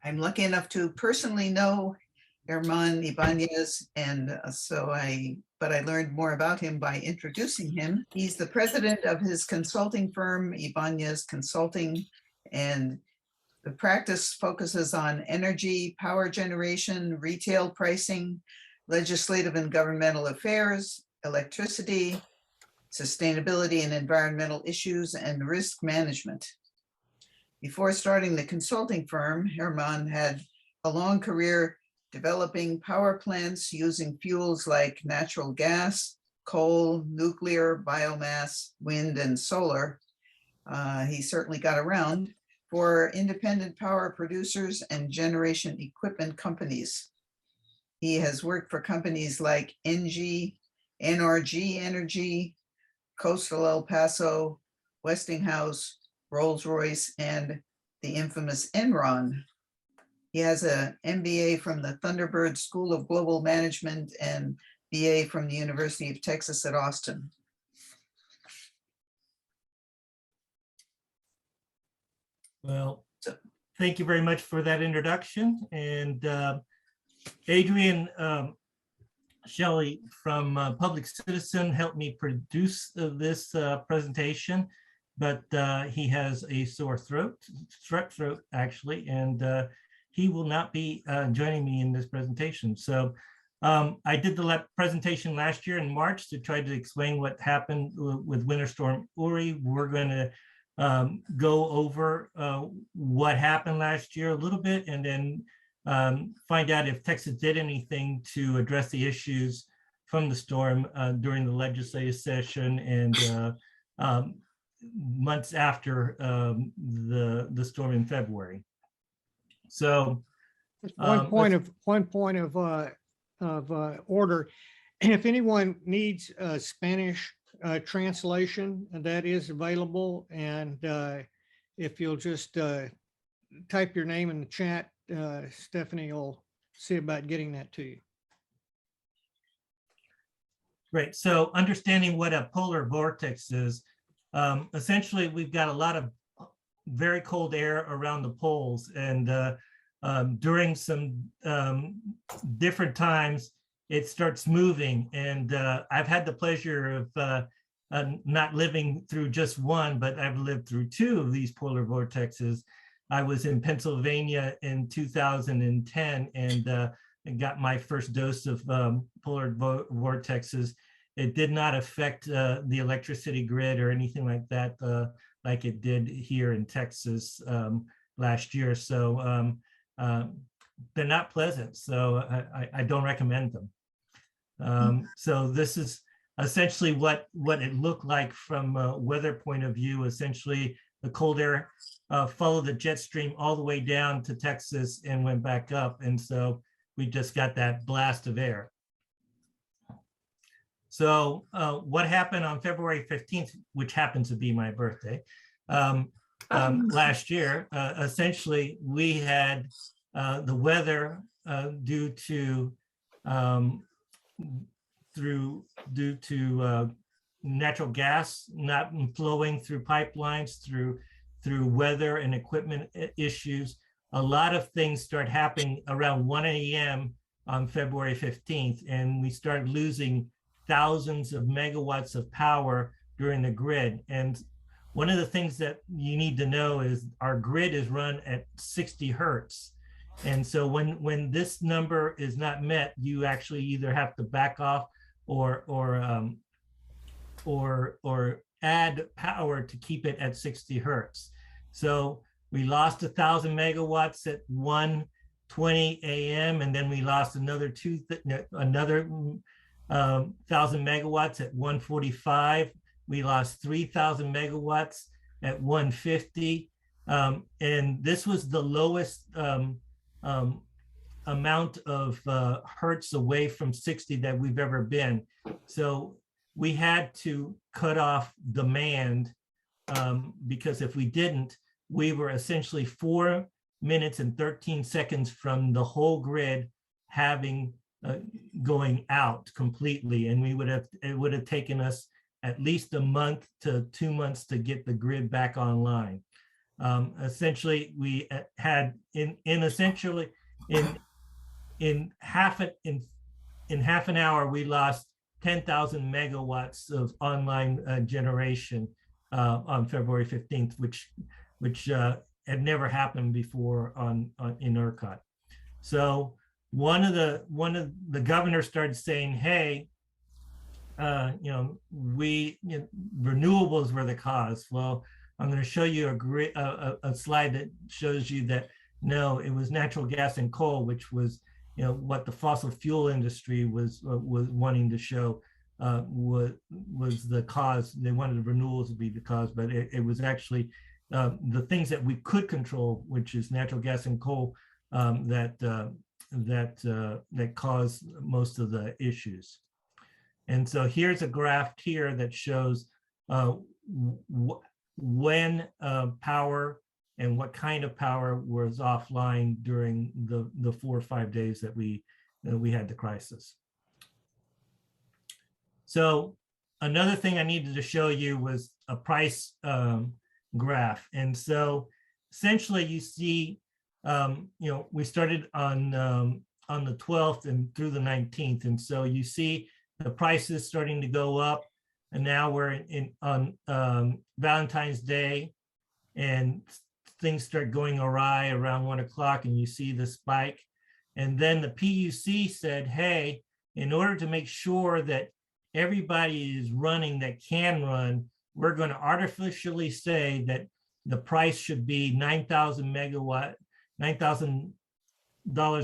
I'm lucky enough to personally know German Ibañez, and but I learned more about him by introducing him. He's the president of his consulting firm, Ibañez Consulting, and the practice focuses on energy, power generation, retail pricing, legislative and governmental affairs, electricity, sustainability and environmental issues, and risk management. Before starting the consulting firm, Herman had a long career developing power plants using fuels like natural gas, coal, nuclear, biomass, wind, and solar. He certainly got around for independent power producers and generation equipment companies. He has worked for companies like NRG Energy, Coastal El Paso, Westinghouse, Rolls-Royce, and the infamous Enron. He has an MBA from the Thunderbird School of Global Management and BA from the University of Texas at Austin. Well, thank you very much for that introduction. And Adrian Shelley from Public Citizen helped me produce this presentation, but he has a sore throat actually, and he will not be joining me in this presentation. So I did the presentation last year in March to try to explain what happened with Winter Storm Uri. We're going to go over what happened last year a little bit, and then find out if Texas did anything to address the issues from the storm during the legislative session and months after the storm in February. So one point of order. If anyone needs a Spanish translation, that is available, and if you'll just type your name in the chat, Stephanie will see about getting that to you. Great. So understanding what a polar vortex is, essentially we've got a lot of very cold air around the poles, and during some different times it starts moving. And I've had the pleasure of not living through just one, but I've lived through two of these polar vortexes. I was in Pennsylvania in 2010 and got my first dose of polar vortexes. It did not affect the electricity grid or anything like that, like it did here in Texas last year. So they're not pleasant. So I don't recommend them. So this is essentially what it looked like from a weather point of view. Essentially, the cold air followed the jet stream all the way down to Texas and went back up. And so we just got that blast of air. So what happened on February 15th, which happened to be my birthday, last year, essentially we had the weather due to natural gas not flowing through pipelines, through weather and equipment issues. A lot of things start happening around 1 a.m. on February 15th, and we started losing thousands of megawatts of power during the grid. And one of the things that you need to know is our grid is run at 60 hertz. And so when this number is not met, you actually either have to back off or add power to keep it at 60 hertz. So we lost 1,000 megawatts at 1:20 a.m. and then we lost another 1,000 megawatts at 1:45. We lost 3,000 megawatts at 1:50, and this was the lowest amount of hertz away from 60 that we've ever been. So we had to cut off demand because if we didn't, we were essentially 4 minutes and 13 seconds from the whole grid having going out completely, and it would have taken us at least a month to 2 months to get the grid back online. Essentially, we had essentially in half an hour, we lost 10,000 megawatts of online generation on February 15th, which had never happened before in ERCOT. So one of the governors started saying, hey, renewables were the cause. Well, I'm going to show you a slide that shows you that no, it was natural gas and coal, which was what the fossil fuel industry was wanting to show was the cause. They wanted the renewables to be the cause, but it was actually the things that we could control, which is natural gas and coal, that caused most of the issues. And so here's a graph here that shows when power and what kind of power was offline during the 4 or 5 days that we had the crisis. So another thing I needed to show you was a price graph. And so essentially you see, we started on the 12th and through the 19th. And so you see the prices starting to go up. And now we're on Valentine's Day, and things start going awry around 1 o'clock, and you see the spike. And then the PUC said, hey, in order to make sure that everybody is running that can run, we're going to artificially say that the price should be $9,000 a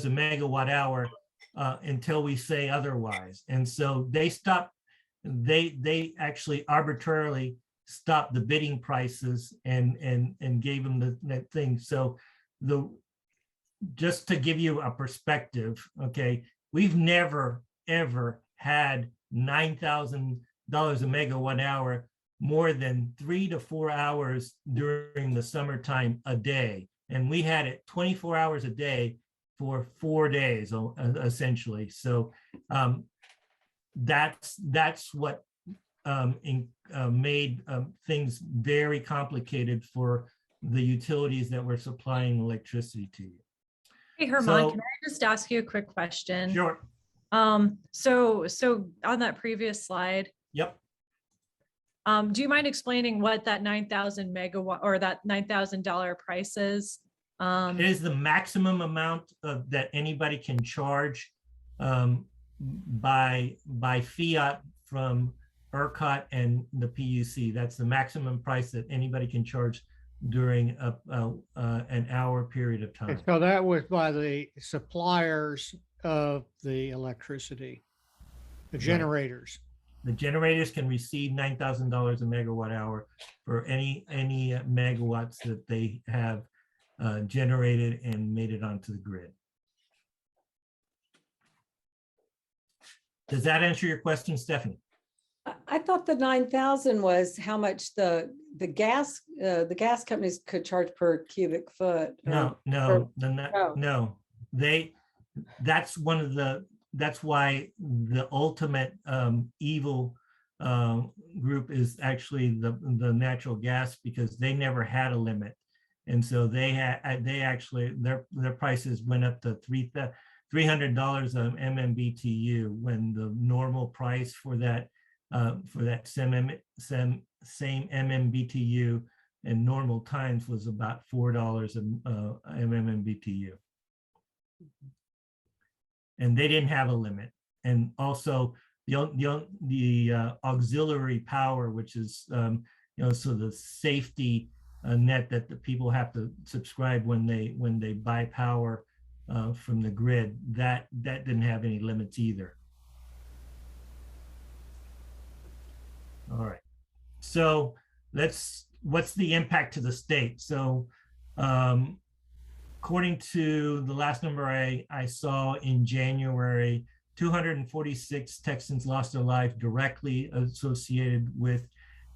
megawatt hour until we say otherwise. And so they stopped. They actually arbitrarily stopped the bidding prices and gave them that thing. So just to give you a perspective, okay, we've never ever had $9,000 a megawatt hour more than 3 to 4 hours during the summertime a day, and we had it 24 hours a day for 4 days essentially. So that's what made things very complicated for the utilities that were supplying electricity to you. Hey, Herman, can I just ask you a quick question? Sure. So on that previous slide. Yep. Do you mind explaining what that 9,000 megawatt or that $9,000 price is? It is the maximum amount that anybody can charge by fiat from ERCOT and the PUC. That's the maximum price that anybody can charge during an hour period of time. And so that was by the suppliers of the electricity, the generators. The generators can receive $9,000 a megawatt hour for any megawatts that they have generated and made it onto the grid. Does that answer your question, Stephanie? I thought the 9,000 was how much the gas companies could charge per cubic foot. No. That's why the ultimate evil group is actually the natural gas, because they never had a limit, and so they actually their prices went up to $300 MMBTU, when the normal price for that same MMBTU in normal times was about $4 MMBTU. And they didn't have a limit. And also the auxiliary power, which is so the safety net that the people have to subscribe when they buy power from the grid, that didn't have any limits either. All right. So what's the impact to the state? So according to the last number I saw in January, 246 Texans lost their life directly associated with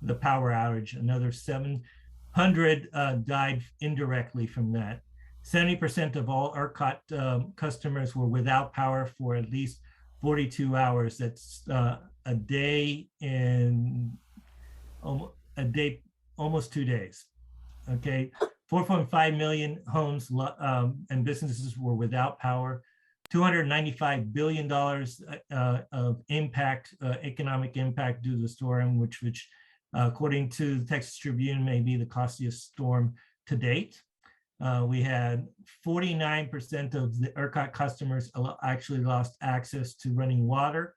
the power outage. Another 700 died indirectly from that. 70% of all ERCOT customers were without power for at least 42 hours. That's a day in almost 2 days. Okay. 4.5 million homes and businesses were without power. $295 billion of impact, economic impact due to the storm, which according to the Texas Tribune, may be the costliest storm to date. We had 49% of the ERCOT customers actually lost access to running water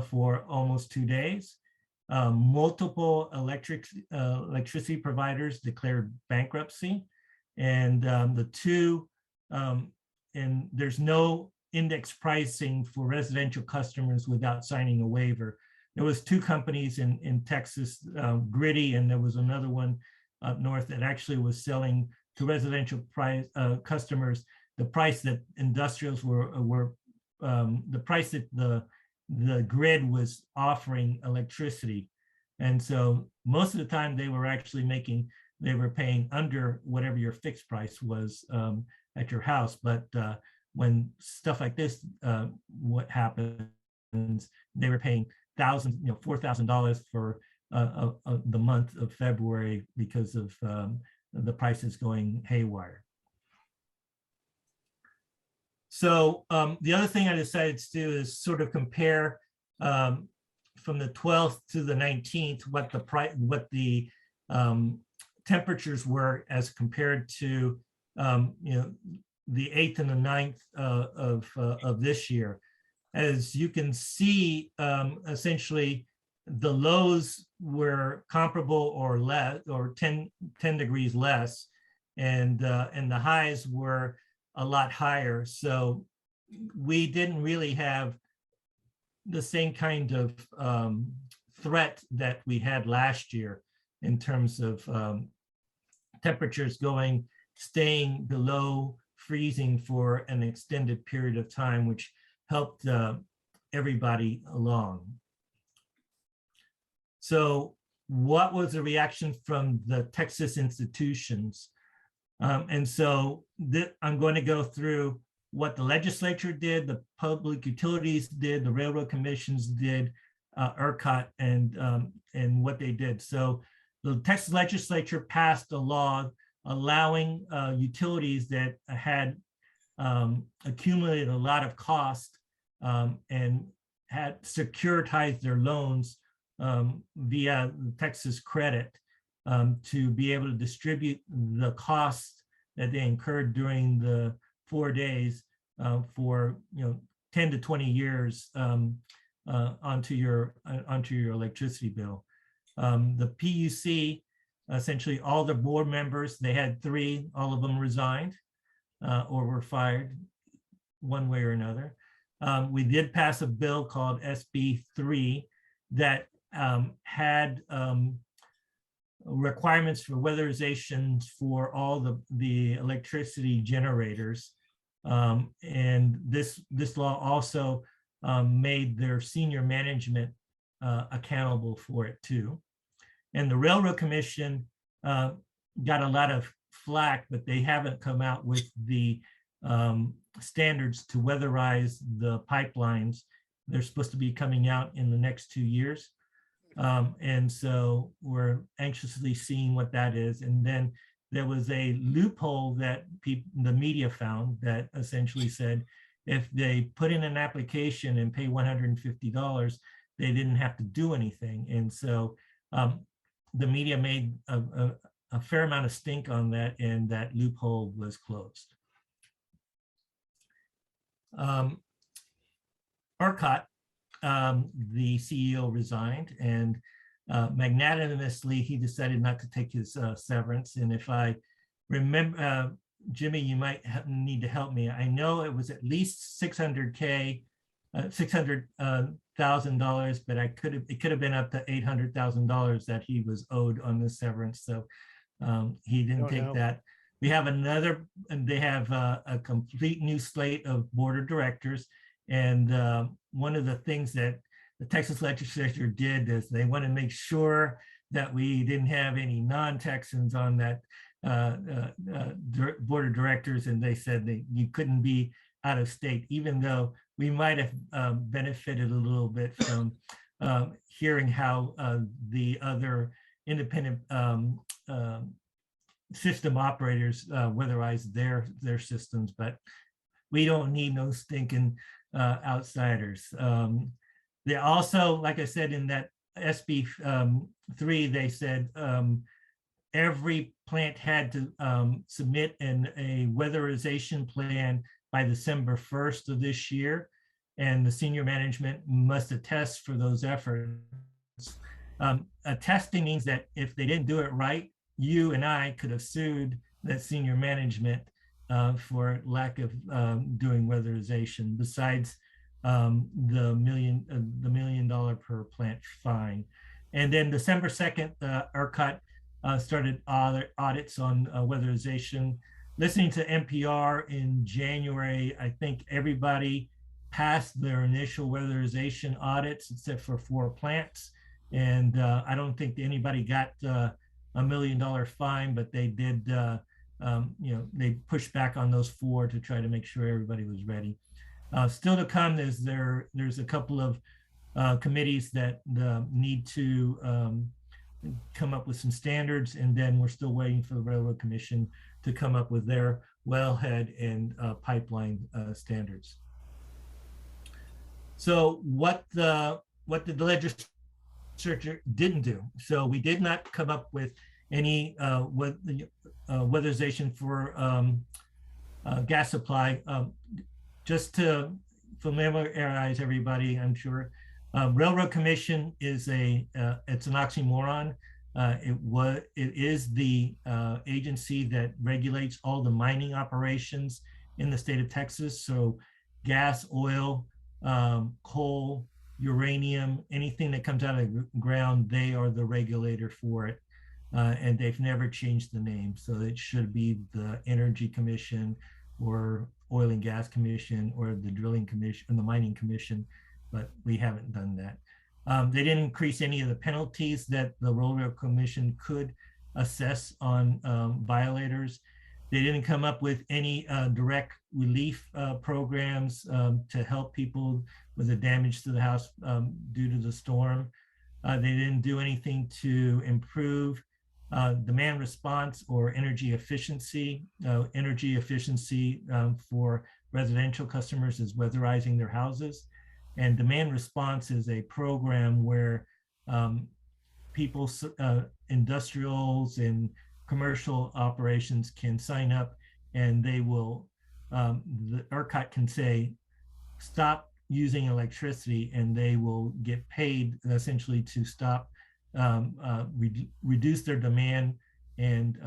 for almost 2 days. Multiple electricity providers declared bankruptcy, and and there's no index pricing for residential customers without signing a waiver. There was 2 companies in Texas, Gritty, and there was another one up north that actually was selling to residential customers the price that industrials were the price that the grid was offering electricity. And so most of the time they were actually paying under whatever your fixed price was at your house. But when stuff like this, what happens, they were paying thousands, $4,000 for the month of February because of the prices going haywire. So the other thing I decided to do is sort of compare from the 12th to the 19th what the temperatures were as compared to the 8th and the 9th of this year. As you can see, essentially the lows were comparable or less, or 10 degrees less, and the highs were a lot higher. So we didn't really have the same kind of threat that we had last year in terms of temperatures staying below freezing for an extended period of time, which helped everybody along. So what was the reaction from the Texas institutions? And so I'm going to go through what the legislature did, the public utilities did, the railroad commissions did, ERCOT, and what they did. So the Texas legislature passed a law allowing utilities that had accumulated a lot of cost and had securitized their loans via Texas credit to be able to distribute the costs that they incurred during the 4 days for 10 to 20 years onto your electricity bill. The PUC, essentially all the board members, they had 3, all of them resigned or were fired one way or another. We did pass a bill called SB 3 that had requirements for weatherization for all the electricity generators. And this law also made their senior management accountable for it too. And the Railroad Commission got a lot of flack, but they haven't come out with the standards to weatherize the pipelines. They're supposed to be coming out in the next 2 years. And so we're anxiously seeing what that is. And then there was a loophole that the media found that essentially said if they put in an application and pay $150, they didn't have to do anything. And so the media made a fair amount of stink on that, and that loophole was closed. ERCOT, the CEO resigned, and magnanimously he decided not to take his severance. And if I remember, Jimmy, you might need to help me. I know it was at least $600,000, but it could have been up to $800,000 that he was owed on the severance. So he didn't take that. We have another, and they have a complete new slate of board of directors. And one of the things that the Texas legislature did is they want to make sure that we didn't have any non-Texans on that board of directors. And they said that you couldn't be out of state, even though we might have benefited a little bit from hearing how the other independent system operators weatherize their systems, but we don't need no stinking outsiders. They also, like I said, in that SB 3, they said every plant had to submit a weatherization plan by December 1st of this year, and the senior management must attest for those efforts. Attesting means that if they didn't do it right, you and I could have sued that senior management for lack of doing weatherization, besides the $1 million per plant fine. And then December 2nd, ERCOT started audits on weatherization. Listening to NPR in January, I think everybody passed their initial weatherization audits except for 4 plants. And I don't think anybody got $1 million fine, but they did, they pushed back on those 4 to try to make sure everybody was ready. Still to come, there's a couple of committees that need to come up with some standards, and then we're still waiting for the Railroad Commission to come up with their wellhead and pipeline standards. So what did the legislature didn't do? So we did not come up with any weatherization for gas supply. Just to familiarize everybody, I'm sure, Railroad Commission is it's an oxymoron. It is the agency that regulates all the mining operations in the state of Texas. So gas, oil, coal, uranium, anything that comes out of the ground, they are the regulator for it. And they've never changed the name. So it should be the Energy Commission or Oil and Gas Commission or the Drilling Commission and the Mining Commission, but we haven't done that. They didn't increase any of the penalties that the Railroad Commission could assess on violators. They didn't come up with any direct relief programs to help people with the damage to the house due to the storm. They didn't do anything to improve demand response or energy efficiency. Energy efficiency for residential customers is weatherizing their houses. And demand response is a program where people, industrials and commercial operations can sign up, and they will, the ERCOT can say, stop using electricity, and they will get paid essentially to stop, reduce their demand and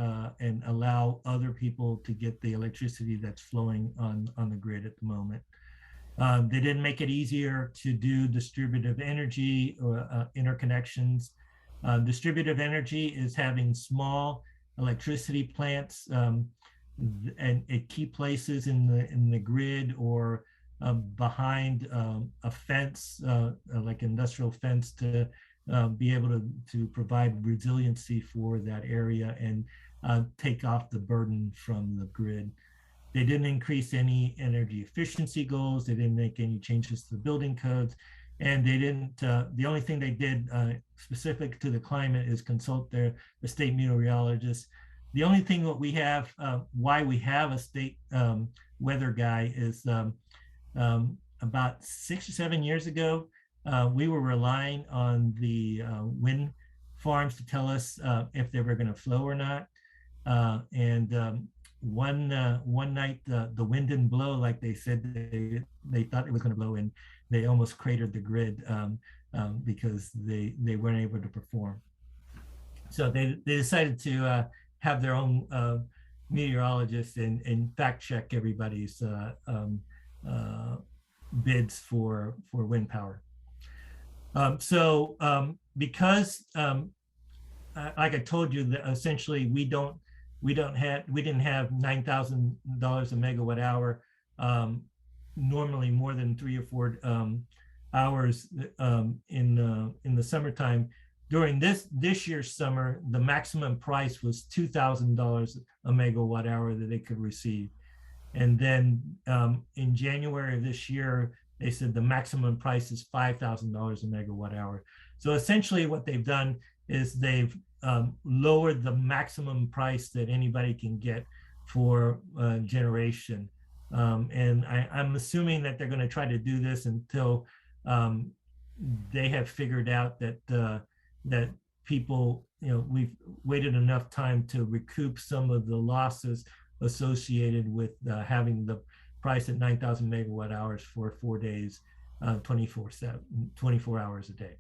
allow other people to get the electricity that's flowing on the grid at the moment. They didn't make it easier to do distributive energy or interconnections. Distributive energy is having small electricity plants and at key places in the grid or behind a fence, like industrial fence, to be able to provide resiliency for that area and take off the burden from the grid. They didn't increase any energy efficiency goals. They didn't make any changes to the building codes. And they didn't, the only thing they did specific to the climate is consult the state meteorologist. The only thing that we have, why we have a state weather guy is about 6 or 7 years ago, we were relying on the wind farms to tell us if they were going to flow or not. One night the wind didn't blow like they said they thought it was going to blow, and they almost cratered the grid because they weren't able to perform. So they decided to have their own meteorologists and fact check everybody's bids for wind power. Because like I told you, that essentially we didn't have $9,000 a megawatt hour, normally more than 3 or 4 hours in the summertime. During this year's summer, the maximum price was $2,000 a megawatt hour that they could receive. And then in January of this year, they said the maximum price is $5,000 a megawatt hour. So essentially what they've done is they've lower the maximum price that anybody can get for generation. And I'm assuming that they're going to try to do this until they have figured out that that people, we've waited enough time to recoup some of the losses associated with having the price at 9,000 megawatt hours for 4 days, 24 hours a day.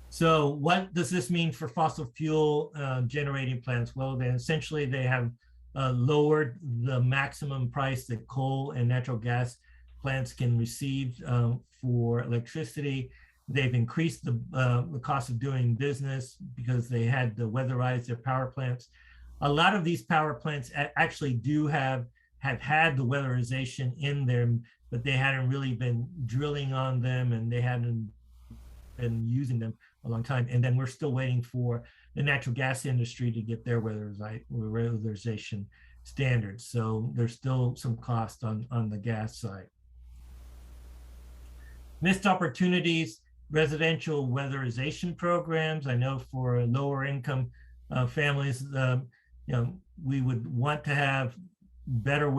So what does this mean for fossil fuel generating plants? Well, then essentially they have lowered the maximum price that coal and natural gas plants can receive for electricity. They've increased the cost of doing business because they had to weatherize their power plants. A lot of these power plants actually have had the weatherization in them, but they hadn't really been drilling on them, and they hadn't been using them a long time. And then we're still waiting for the natural gas industry to get their weatherization standards. So there's still some cost on the gas side. Missed opportunities, residential weatherization programs. I know for lower income families, we would want to have better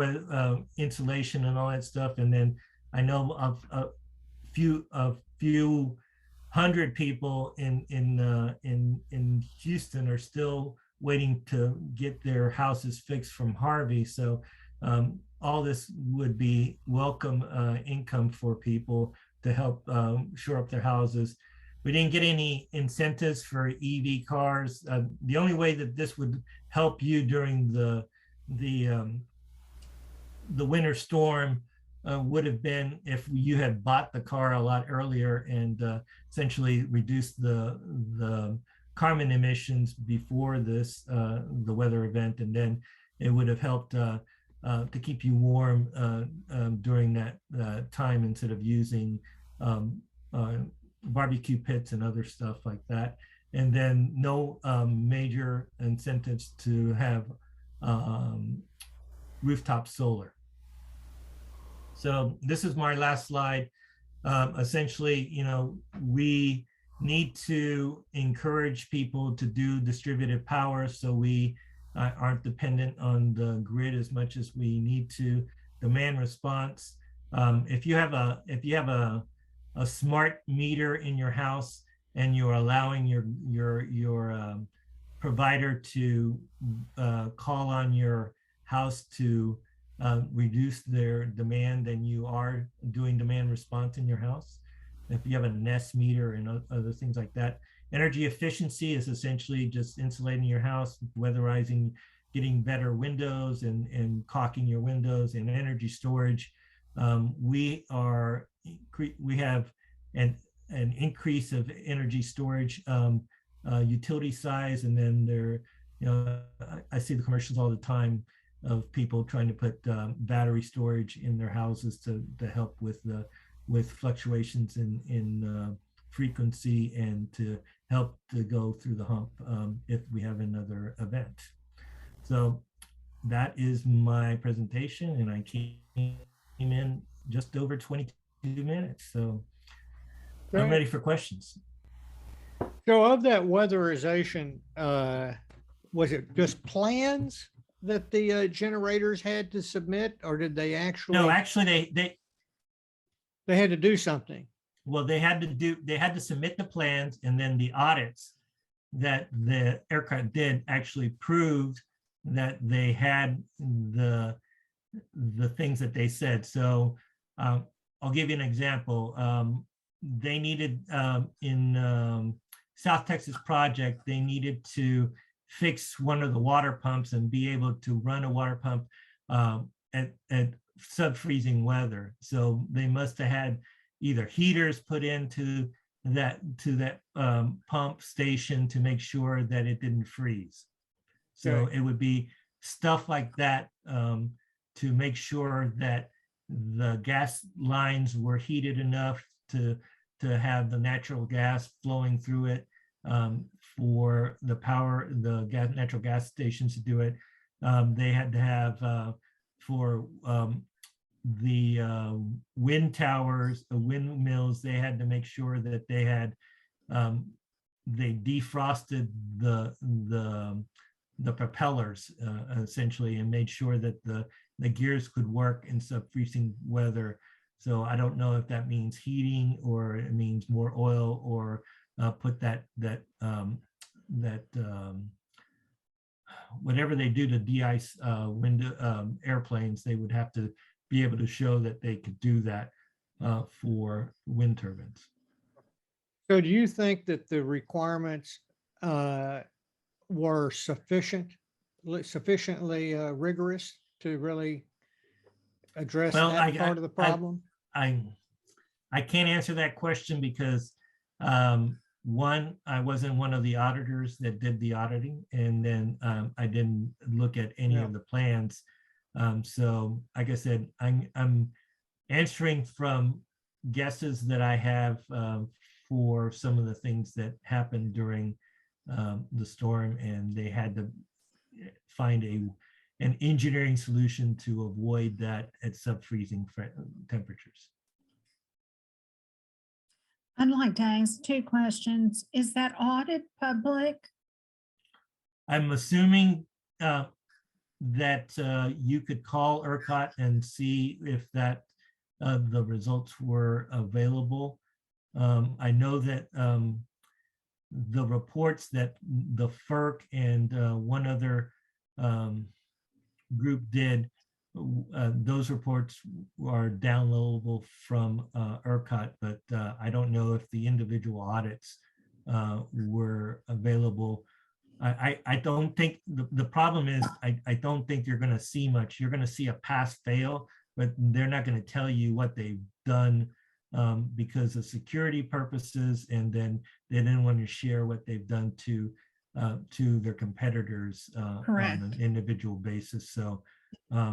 insulation and all that stuff. And then I know of a few hundred people in Houston are still waiting to get their houses fixed from Harvey. So all this would be welcome income for people to help shore up their houses. We didn't get any incentives for EV cars. The only way that this would help you during the winter storm would have been if you had bought the car a lot earlier and essentially reduced the carbon emissions before this the weather event, and then it would have helped to keep you warm during that time instead of using barbecue pits and other stuff like that. And then no major incentives to have rooftop solar. So this is my last slide. Essentially, we need to encourage people to do distributed power so we aren't dependent on the grid as much as we need to. Demand response. If you have a smart meter in your house and you're allowing your provider to call on your house to reduce their demand, then you are doing demand response in your house. If you have a Nest meter and other things like that. Energy efficiency is essentially just insulating your house, weatherizing, getting better windows and caulking your windows. And energy storage, we have an increase of energy storage utility size, and then I see the commercials all the time of people trying to put battery storage in their houses to help with fluctuations in frequency and to help to go through the hump if we have another event. So that is my presentation, and I came in just over 22 minutes. So I'm ready for questions. So of that weatherization, was it just plans that the generators had to submit, or did they actually? No, actually they had to do something. Well, they had to submit the plans, and then the audits that the aircraft did actually proved that they had the things that they said. So I'll give you an example. They needed in South Texas project, they needed to fix one of the water pumps and be able to run a water pump at sub-freezing weather. So they must have had either heaters put into that pump station to make sure that it didn't freeze. So it would be stuff like that to make sure that the gas lines were heated enough to have the natural gas flowing through it for the power, natural gas stations to do it. They had to have for the wind towers, the windmills, they had to make sure that they had they defrosted the propellers essentially, and made sure that the gears could work in sub-freezing weather. So I don't know if that means heating, or it means more oil, or put that whatever they do to de-ice airplanes, they would have to be able to show that they could do that for wind turbines. So do you think that the requirements were sufficiently rigorous to really address Well, that part of the problem? I can't answer that question because one, I wasn't one of the auditors that did the auditing, and then I didn't look at any of the plans. So like I said, I'm answering from guesses that I have for some of the things that happened during the storm, and they had to find an engineering solution to avoid that at sub-freezing temperatures. I'd like to ask two questions. Is that audit public? I'm assuming that you could call ERCOT and see if that the results were available. I know that the reports that the FERC and one other group did, those reports are downloadable from ERCOT, but I don't know if the individual audits were available. I don't think the problem is I don't think you're going to see much. You're going to see a pass fail, but they're not going to tell you what they've done because of security purposes, and then they didn't want to share what they've done to their competitors on an individual basis. So I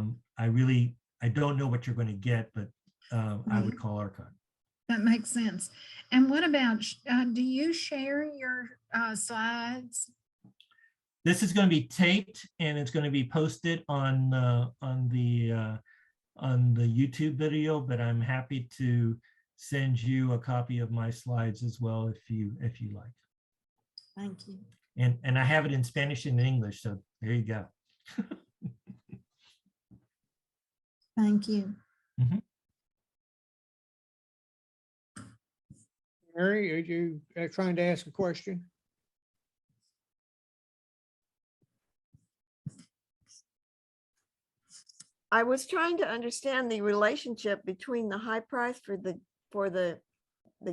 don't know what you're going to get, but I would call ERCOT. That makes sense. And what about, do you share your slides? This is going to be taped, and it's going to be posted on the YouTube video, but I'm happy to send you a copy of my slides as well if you like. Thank you. And I have it in Spanish and English, so there you go. Thank you. Mhm. Mary, are you trying to ask a question? I was trying to understand the relationship between the high price for the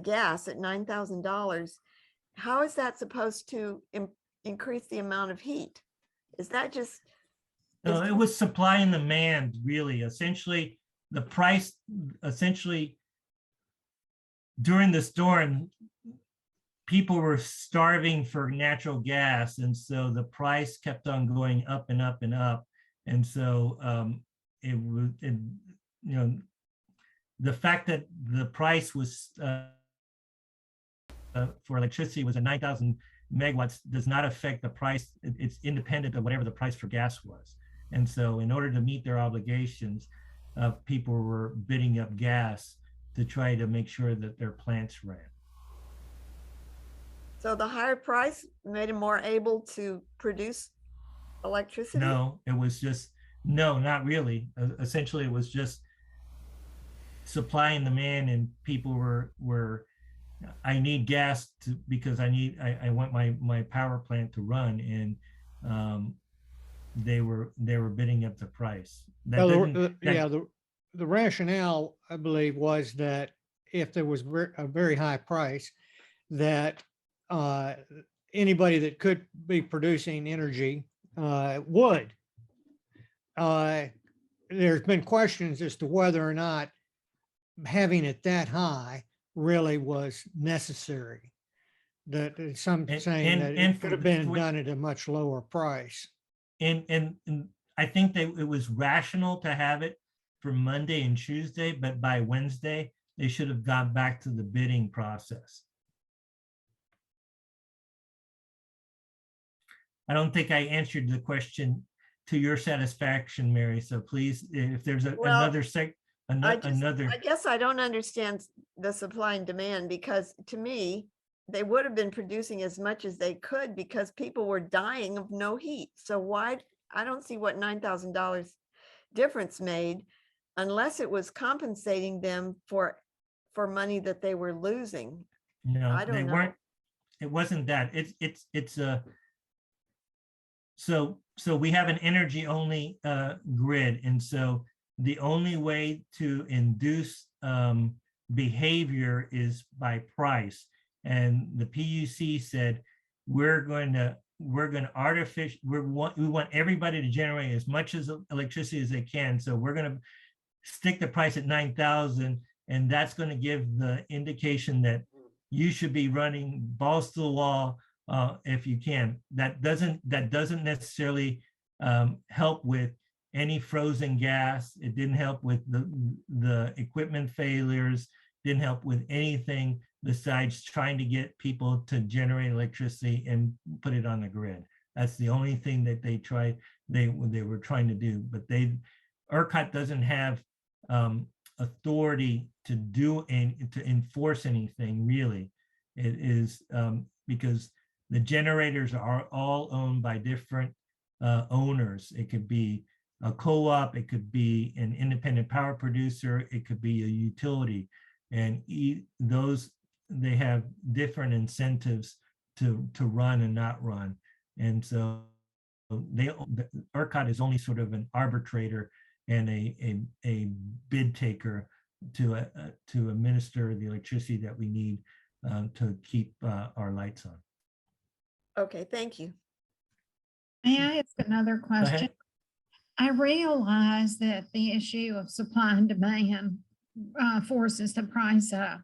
gas at $9,000. How is that supposed to increase the amount of heat? Is that just? No, it was supply and demand, really. Essentially, the price, during the storm, people were starving for natural gas, and so the price kept on going up and up and up. And so the fact that the price was for electricity was at 9,000 megawatts does not affect the price. It's independent of whatever the price for gas was. And so in order to meet their obligations, people were bidding up gas to try to make sure that their plants ran. So the higher price made them more able to produce electricity? No, it was just, no, not really. Essentially, it was just supply and demand, and people were I need gas because I want my power plant to run, and they were bidding up the price. The rationale, I believe, was that if there was a very high price, that anybody that could be producing energy would. There's been questions as to whether or not having it that high really was necessary. That some saying that it could have been done at a much lower price. And I think that it was rational to have it for Monday and Tuesday, but by Wednesday, they should have gone back to the bidding process. I don't think I answered the question to your satisfaction, Mary. So please, if there's another I guess I don't understand the supply and demand, because to me, they would have been producing as much as they could because people were dying of no heat. So why, I don't see what $9,000 difference made unless it was compensating them for money that they were losing. No, I they don't know. weren't. It wasn't that. It's a. So we have an energy only grid, and so the only way to induce behavior is by price. And the PUC said we want everybody to generate as much as electricity as they can. So we're going to stick the price at 9,000, and that's going to give the indication that you should be running balls to the wall if you can. That doesn't necessarily help with any frozen gas. It didn't help with the equipment failures, didn't help with anything besides trying to get people to generate electricity and put it on the grid. That's the only thing that they were trying to do. But ERCOT doesn't have authority to do and to enforce anything really. It is because the generators are all owned by different owners. It could be a co-op, it could be an independent power producer, it could be a utility, and they have different incentives to run and not run. And so ERCOT is only sort of an arbitrator and a bid taker to administer the electricity that we need to keep our lights on. Okay, thank you. May I ask another Go ahead. question? I realize that the issue of supply and demand forces the price up,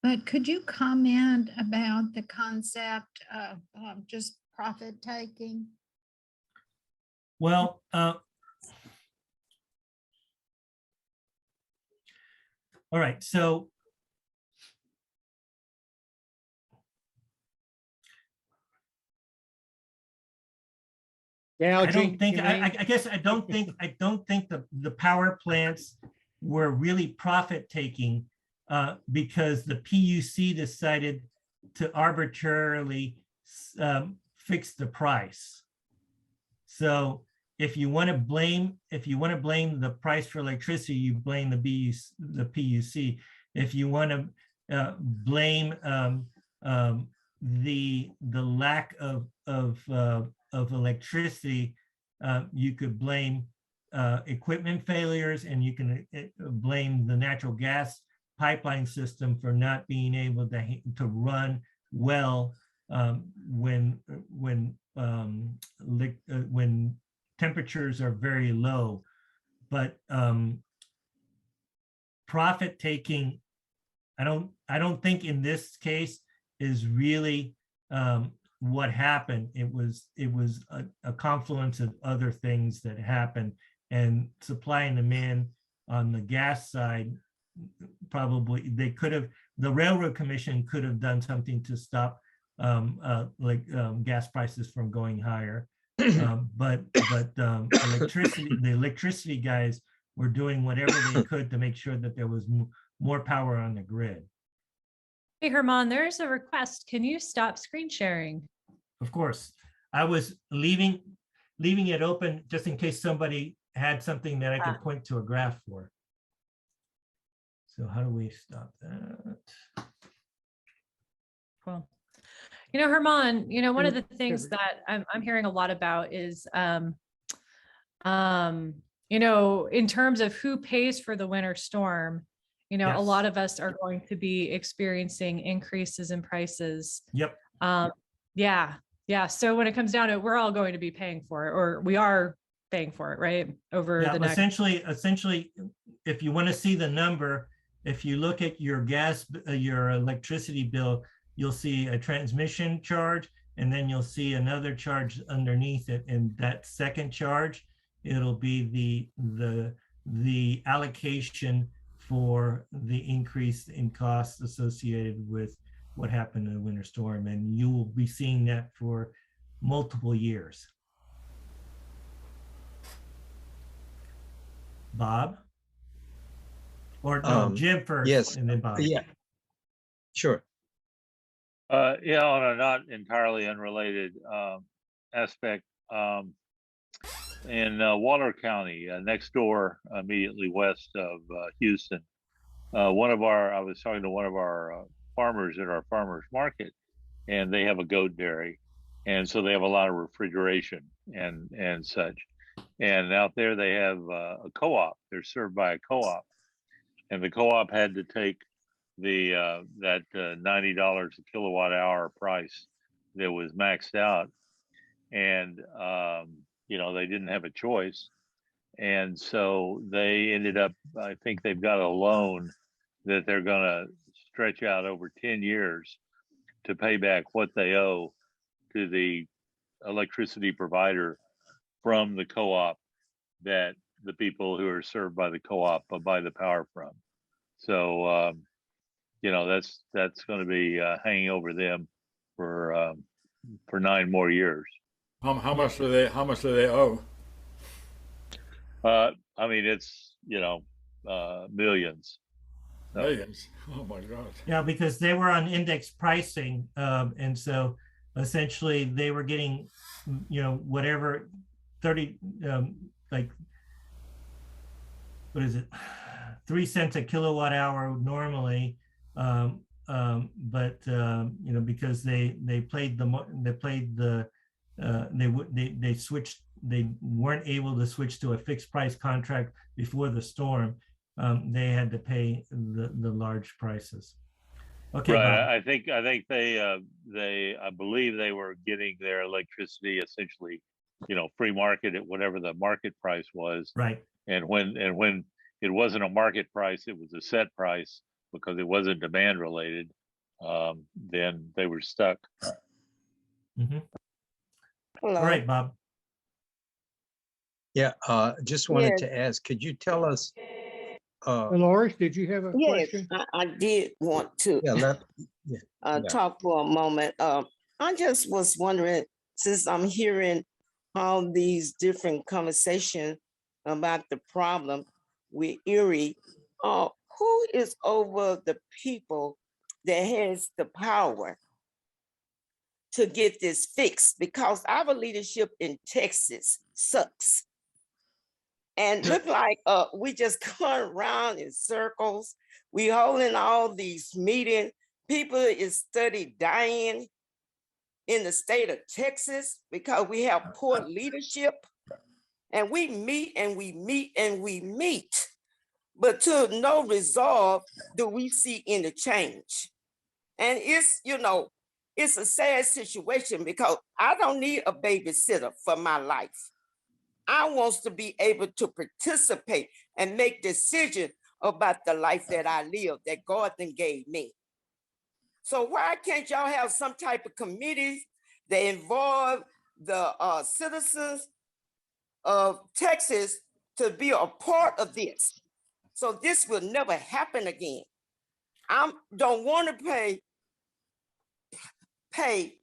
but could you comment about the concept of just profit taking? Well, all right, so I don't think I guess I don't think the power plants were really profit taking because the PUC decided to arbitrarily fix the price. So if you want to blame the price for electricity, you blame the PUC. If you want to blame the lack of electricity, you could blame equipment failures, and you can blame the natural gas pipeline system for not being able to run well when temperatures are very low. But profit taking, I don't think in this case is really what happened. It was a confluence of other things that happened, and supply and demand on the gas side, probably the Railroad Commission could have done something to stop gas prices from going higher. But the electricity guys were doing whatever they could to make sure that there was more power on the grid. Hey, Herman, there's a request. Can you stop screen sharing? Of course. I was leaving it open just in case somebody had something that I could point to a graph for. So how do we stop that? Cool. You know, Herman, one of the things that I'm hearing a lot about is, in terms of who pays for the winter storm, a Yes. lot of us are going to be experiencing increases in prices. Yep. Yeah. So when it comes down to it, we're all going to be paying for it, or we are paying for it, right? Over the next. Essentially, if you want to see the number, if you look at your your electricity bill, you'll see a transmission charge, and then you'll see another charge underneath it. And that second charge, it'll be the allocation for the increase in costs associated with what happened in the winter storm. And you will be seeing that for multiple years. Bob? Or no, Jim first, yes. and then Bob. Yeah, sure. Yeah, on a not entirely unrelated aspect, in Waller County, next door, immediately west of Houston, I was talking to one of our farmers at our farmers market, and they have a goat dairy, and so they have a lot of refrigeration and such. And out there they have a co-op. They're served by a co-op, and the co-op had to take that $90 a kilowatt hour price that was maxed out, and they didn't have a choice, and so they ended up. I think they've got a loan that they're going to stretch out over 10 years to pay back what they owe to the electricity provider from the co-op that the people who are served by the co-op buy the power from. So that's going to be hanging over them for 9 more years. How much do they owe? I mean, it's millions. So. Millions. Oh my God. Yeah, because they were on index pricing, and so essentially they were getting, whatever 30, like, what is it, 3 cents a kilowatt hour normally, but because they switched, they weren't able to switch to a fixed price contract before the storm. They had to pay the large prices. Okay, right. Bob. I think I believe they were getting their electricity essentially, free market at whatever the market price was. Right. And when it wasn't a market price, it was a set price because it wasn't demand related. Then they were stuck. Mm-hmm. Hello. All right, Bob. Yeah, just wanted to ask, could you tell us? Dolores, did you have a question? I did want to talk for a moment. I just was wondering, since I'm hearing all these different conversations about the problem with Uri, who is over the people that has the power to get this fixed? Because our leadership in Texas sucks. And look like we just going around in circles. We holding all these meetings. People is steady dying in the state of Texas because we have poor leadership. And we meet and we meet and we meet. But to no resolve do we see any change. And it's a sad situation because I don't need a babysitter for my life. I want to be able to participate and make decisions about the life that I live, that God then gave me. So why can't y'all have some type of committees that involve the citizens of Texas to be a part of this? So this will never happen again. I don't want to play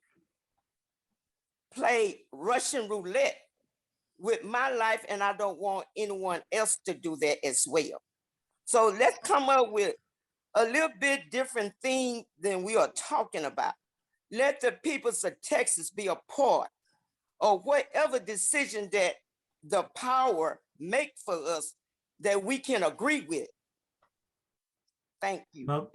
Russian roulette with my life, and I don't want anyone else to do that as well. So let's come up with a little bit different thing than we are talking about. Let the people of Texas be a part of whatever decision that the power make for us that we can agree with. Thank you. Well,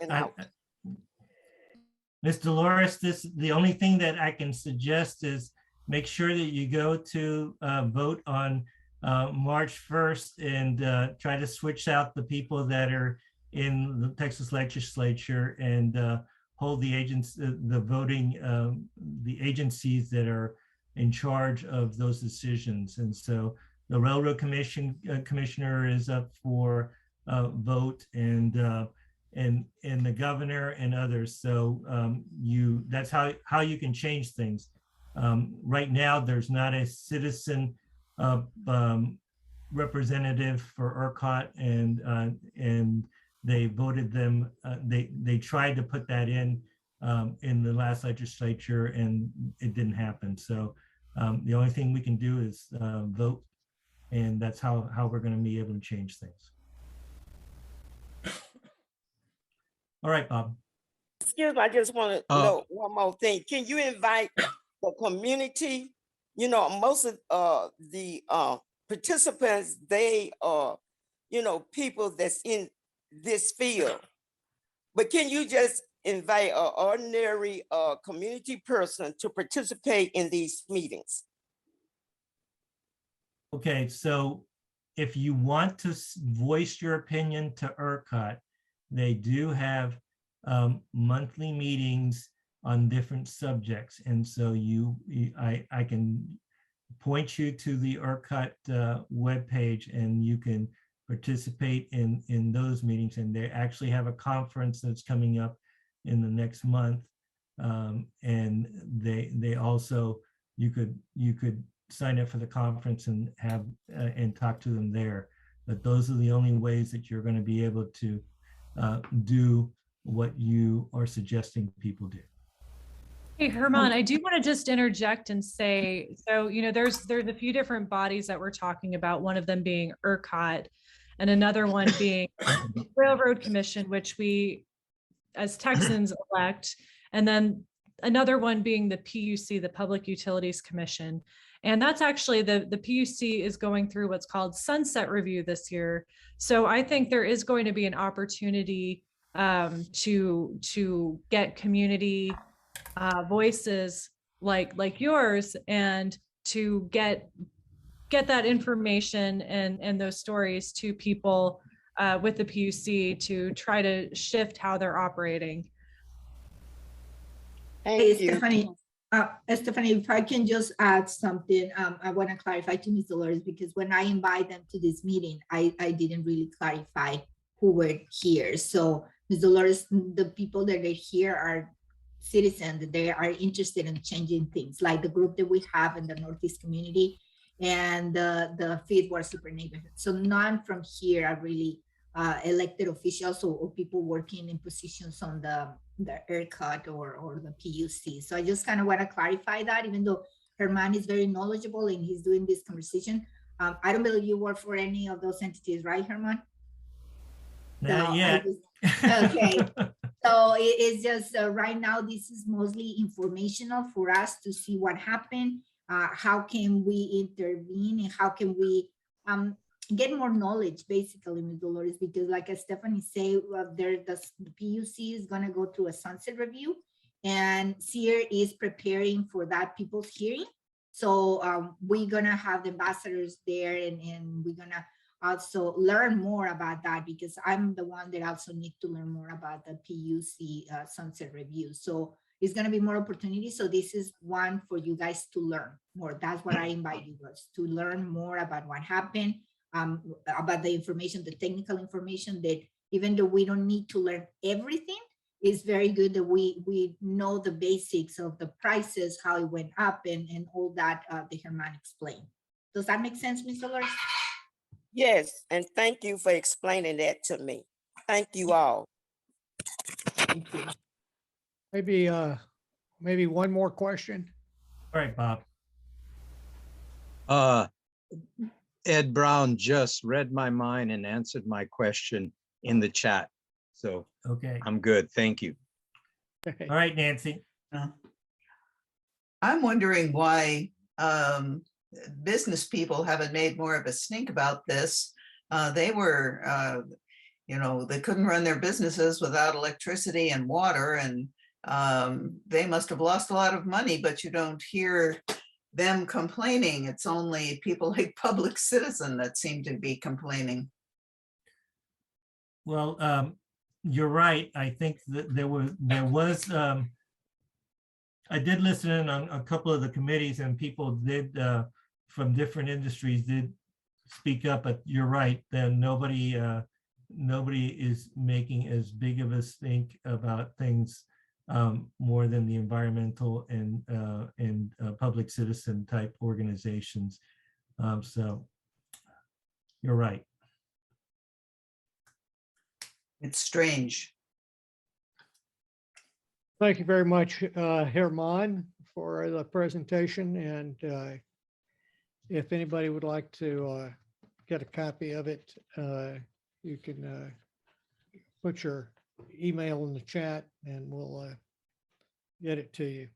Ms. Dolores, the only thing that I can suggest is make sure that you go to vote on March 1st and try to switch out the people that are in the Texas legislature and hold the the agencies that are in charge of those decisions. And so the Railroad Commissioner is up for vote, and the governor and others. So that's how you can change things. Right now, there's not a citizen representative for ERCOT, and they voted them. They tried to put that in the last legislature, and it didn't happen. So the only thing we can do is vote, and that's how we're going to be able to change things. All right, Bob. Excuse me, I just want to know one more thing. Can you invite the community? You know, most of the participants, they are, you know, people that's in this field. But can you just invite an ordinary community person to participate in these meetings? Okay, so if you want to voice your opinion to ERCOT, they do have monthly meetings on different subjects. And so I can point you to the ERCOT webpage and you can participate in those meetings. And they actually have a conference that's coming up in the next month. And they also, you could sign up for the conference and have and talk to them there. But those are the only ways that you're going to be able to do what you are suggesting people do. Hey, Herman, I do want to just interject and say, so, you know, there's a few different bodies that we're talking about, one of them being ERCOT and another one being Railroad Commission, which we as Texans elect, and then another one being the PUC, the Public Utilities Commission. And that's actually the PUC is going through what's called sunset review this year. So I think there is going to be an opportunity to get community voices like yours and to get that information and those stories to people with the PUC to try to shift how they're operating. Hey, Stephanie. Stephanie, if I can just add something, I want to clarify to Ms. Dolores, because when I invite them to this meeting, I didn't really clarify who were here. So Ms. Dolores, the people that are here are citizens, they are interested in changing things, like the group that we have in the Northeast community and the Fifth Ward Super Neighborhood. So none from here are really elected officials or people working in positions on the ERCOT or the PUC. So I just kind of want to clarify that, even though Herman is very knowledgeable and he's doing this conversation. I don't believe you work for any of those entities, right, Herman? Not yet. Okay. So it's just right now, this is mostly informational for us to see what happened. How can we intervene and how can we get more knowledge, basically, Ms. Dolores, because like Stephanie said, the PUC is going to go through a sunset review and SEER is preparing for that people's hearing. So we're going to have the ambassadors there and we're going to also learn more about that, because I'm the one that also need to learn more about the PUC sunset review. So it's going to be more opportunities. So this is one for you guys to learn more. That's what I invite you guys to learn more about what happened, about the information, the technical information, that even though we don't need to learn everything, it's very good that we know the basics of the prices, how it went up and all that the Herman explained. Does that make sense, Ms. Dolores? Yes, and thank you for explaining that to me. Thank you all. Thank you. Maybe one more question. All right, Bob. Ed Brown just read my mind and answered my question in the chat. So Okay. I'm good. Thank you. All right, Nancy. I'm wondering why business people haven't made more of a stink about this. They were, you know, they couldn't run their businesses without electricity and water, and they must have lost a lot of money, but you don't hear them complaining. It's only people like Public Citizen that seem to be complaining. Well, you're right. I think that there was I did listen in on a couple of the committees, and people did from different industries did speak up, but you're right, then nobody is making as big of a stink about things more than the environmental and public citizen type organizations. So you're right. It's strange. Thank you very much, Herman, for the presentation. And if anybody would like to get a copy of it, you can put your email in the chat and we'll get it to you.